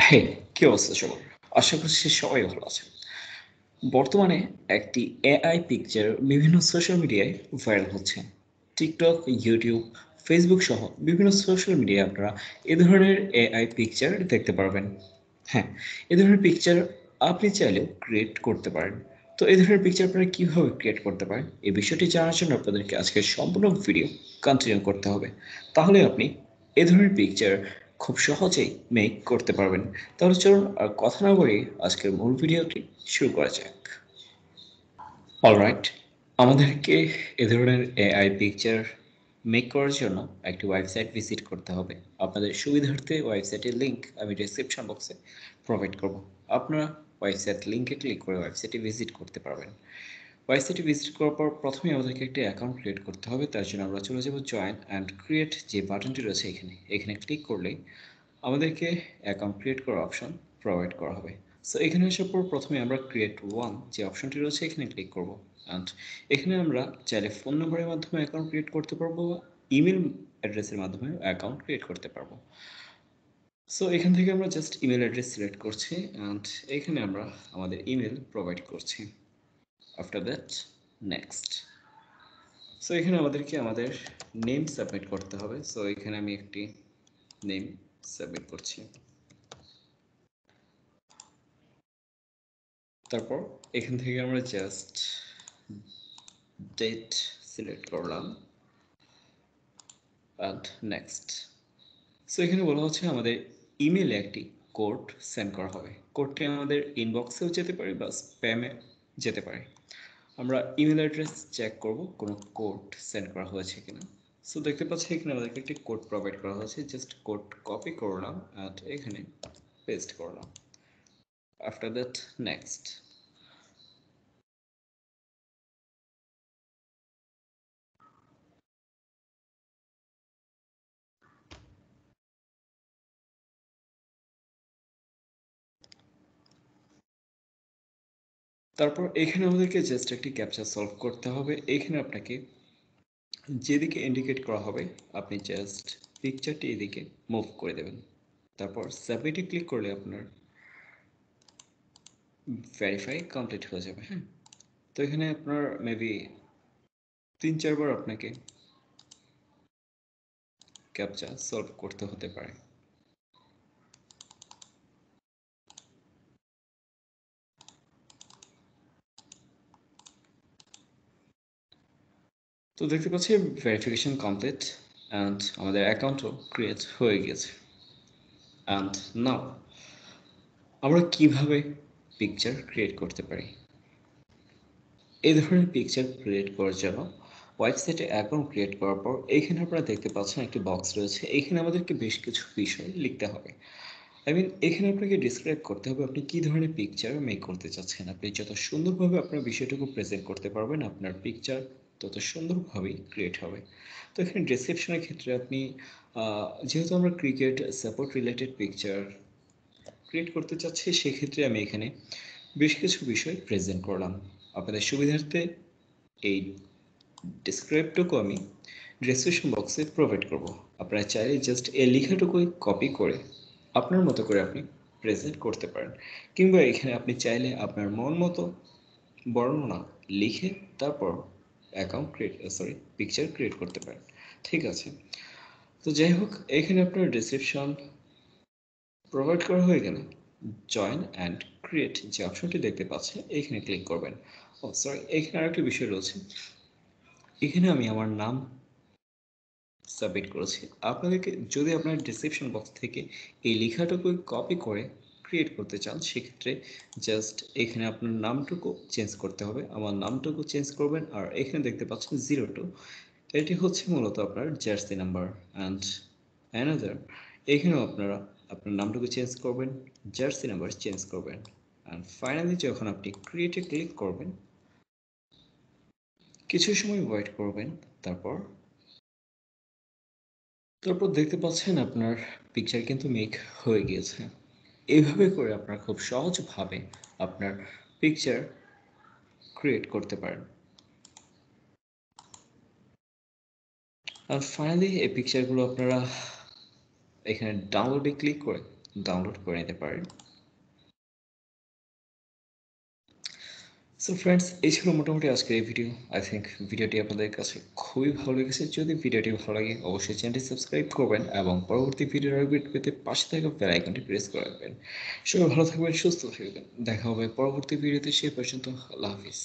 হে, কি অবস্থা সবার? আশা করছি সবাই ভালো আছেন। বর্তমানে একটি এআই পিকচার বিভিন্ন সোশ্যাল মিডিয়ায় ভাইরাল হচ্ছে। টিকটক, ইউটিউব, ফেসবুক সহ বিভিন্ন সোশ্যাল মিডিয়ায় আপনারা এ ধরনের এআই পিকচার দেখতে পারবেন। হ্যাঁ, এ ধরনের পিকচার আপনি চাইলেও ক্রিয়েট করতে পারেন। তো এই ধরনের পিকচার আপনারা কীভাবে ক্রিয়েট করতে পারেন এই বিষয়টি জানার জন্য আপনাদেরকে আজকের সম্পূর্ণ ভিডিও কন্টিনিউ করতে হবে। তাহলে আপনি এ ধরনের পিকচার খুব সহজেই মেক করতে পারবেন। তাহলে চলুন আর কথা না বাড়িয়ে আজকের মূল ভিডিওটি শুরু করা যাক। অলরাইট, আমাদেরকে এ ধরনের এআই পিকচার মেক করার জন্য একটি ওয়েবসাইট ভিজিট করতে হবে। আপনাদের সুবিধার্থে ওয়েবসাইটের লিঙ্ক আমি ডেসক্রিপশন বক্সে প্রোভাইড করব। আপনারা ওয়েবসাইট লিঙ্কে ক্লিক করে ওয়েবসাইটে ভিজিট করতে পারবেন। ওয়েবসাইটে ভিজিট করার পর প্রথমেই আমাদেরকে একটি অ্যাকাউন্ট ক্রিয়েট করতে হবে। তার জন্য আমরা চলে যাব জয়েন অ্যান্ড ক্রিয়েট যে বাটনটি রয়েছে এখানে ক্লিক করলেই আমাদেরকে অ্যাকাউন্ট ক্রিয়েট করার অপশন প্রোভাইড করা হবে। সো এখানে আসার পর প্রথমে আমরা ক্রিয়েট ওয়ান যে অপশনটি রয়েছে এখানে ক্লিক করব। অ্যান্ড এখানে আমরা চাইলে ফোন নম্বরের মাধ্যমে অ্যাকাউন্ট ক্রিয়েট করতে পারবো, ইমেল অ্যাড্রেসের মাধ্যমে অ্যাকাউন্ট ক্রিয়েট করতে পারবো। সো এখান থেকে আমরা জাস্ট ইমেল অ্যাড্রেস সিলেক্ট করছি অ্যান্ড এখানে আমরা আমাদের ইমেল প্রোভাইড করছি। After that next. সো এখানে আমাদেরকে আমাদের নেম সাবমিট করতে হবে। সো এখানে আমি একটি নেম সাবমিট করছি। তারপর এখান থেকে আমরা জাস্ট ডেট সিলেক্ট করলাম অ্যান্ড নেক্সট। সো এখানে বলা হচ্ছে আমাদের ইমেলে একটি কোড সেন্ড করা হবে। কোডটি আমাদের ইনবক্সেও যেতে পারে বা স্প্যামে যেতে পারে। আমরা ইমেল অ্যাড্রেস চেক করব কোনো কোড সেন্ড করা হয়েছে কিনা। সো দেখতে পাচ্ছি এখানে আমাদেরকে একটি কোড প্রোভাইড করা হয়েছে। জাস্ট কোড কপি করলাম অ্যান্ড এখানে পেস্ট করলাম। After that next. তারপর এখানে আমাদেরকে জাস্ট একটি ক্যাপচা সলভ করতে হবে। এখানে আপনাকে যেদিকে ইন্ডিকেট করা হবে আপনি জাস্ট পিকচারটি এদিকে মুভ করে দেবেন। তারপর সাবমিটে ক্লিক করলে আপনার ভেরিফাই কমপ্লিট হয়ে যাবে। হ্যাঁ, তো এখানে আপনার মেবি 3-4 বার আপনাকে ক্যাপচা সলভ করতে হতে পারে। তো দেখতে পাচ্ছি ভেরিফিকেশন কমপ্লিট অ্যান্ড আমাদের অ্যাকাউন্টও ক্রিয়েট হয়ে গেছে। অ্যান্ড নাও আমরা কিভাবে পিকচার ক্রিয়েট করতে পারি। এই ধরনের পিকচার ক্রিয়েট করার জন্য ওয়েবসাইটে অ্যাকাউন্ট ক্রিয়েট করার পর এইখানে আপনারা দেখতে পাচ্ছেন একটি বক্স রয়েছে। এইখানে আমাদেরকে বেশ কিছু বিষয় লিখতে হবে। এখানে আপনাকে ডিসক্রাইব করতে হবে আপনি কী ধরনের পিকচার মেক করতে চাচ্ছেন। আপনি যত সুন্দরভাবে আপনার বিষয়টুকু প্রেজেন্ট করতে পারবেন আপনার পিকচার তত সুন্দরভাবেই ক্রিয়েট হবে। তো এখানে ডেসক্রিপশনের ক্ষেত্রে আপনি যেহেতু আমরা cricket support related picture create করতে চাচ্ছি সেক্ষেত্রে আমি এখানে বেশ কিছু বিষয় প্রেজেন্ট করলাম। আপনাদের সুবিধার্থে এই ডেসক্রিপটুকু আমি ডেসক্রিপশন বক্সে প্রোভাইড করব। আপনারা চাইলে জাস্ট এই লেখাটুকুই কপি করে আপনার মতো করে আপনি প্রেজেন্ট করতে পারেন, কিংবা এখানে আপনি চাইলে আপনার মন মতো বর্ণনা লিখে তারপর পিকচার ক্রিয়েট করতে পারেন। ঠিক আছে, তো যাই হোক এখানে আপনার ডেসক্রিপশন প্রোভাইড করা হয়ে গেলে জয়েন অ্যান্ড ক্রিয়েট যে অপশনটি দেখতে পাচ্ছেন এইখানে ক্লিক করবেন। এখানে আরেকটি বিষয় রয়েছে। এখানে আমি আমার নাম সাবমিট করেছি। আপনাদেরকে যদি আপনার ডেসক্রিপশন বক্স থেকে এই লেখাটুকু কপি করে ক্রিয়েট করতে চান সেক্ষেত্রে জাস্ট এখানে আপনার নামটুকু চেঞ্জ করতে হবে। আমার নামটুকু চেঞ্জ করবেন আর এখানে দেখতে পাচ্ছেন 02, এটি হচ্ছে মূলত আপনার জার্সি নাম্বার। অ্যান্ড অ্যানাদার এখানেও আপনারা আপনার নামটুকু চেঞ্জ করবেন, জার্সি নাম্বার চেঞ্জ করবেন। অ্যান্ড ফাইনালি যখন আপনি ক্রিয়েটে ক্লিক করবেন কিছু সময় ওয়েট করবেন। তারপর দেখতে পাচ্ছেন আপনার পিকচার কিন্তু মেক হয়ে গিয়েছে। এইভাবে করে আপনারা খুব সহজভাবে আপনার পিকচার ক্রিয়েট করতে পারেন। আর ফাইনালি এই পিকচারগুলো আপনারা এখানে ডাউনলোডে ক্লিক করে ডাউনলোড করে নিতে পারেন। সো ফ্রেন্ডস, এই ছিল মোটামুটি আজকের এই ভিডিও। আই থিঙ্ক ভিডিওটি আপনাদের কাছে খুবই ভালো লেগেছে। যদি ভিডিওটি ভালো লাগে অবশ্যই চ্যানেলটি সাবস্ক্রাইব করবেন এবং পরবর্তী ভিডিওর আপডেট পেতে পাশে থাকা বেল আইকনটি প্রেস করে রাখবেন। সবাই ভালো থাকবেন, সুস্থ থাকবেন। দেখা হবে পরবর্তী ভিডিওতে। সেই পর্যন্ত আল্লাহ হাফিজ।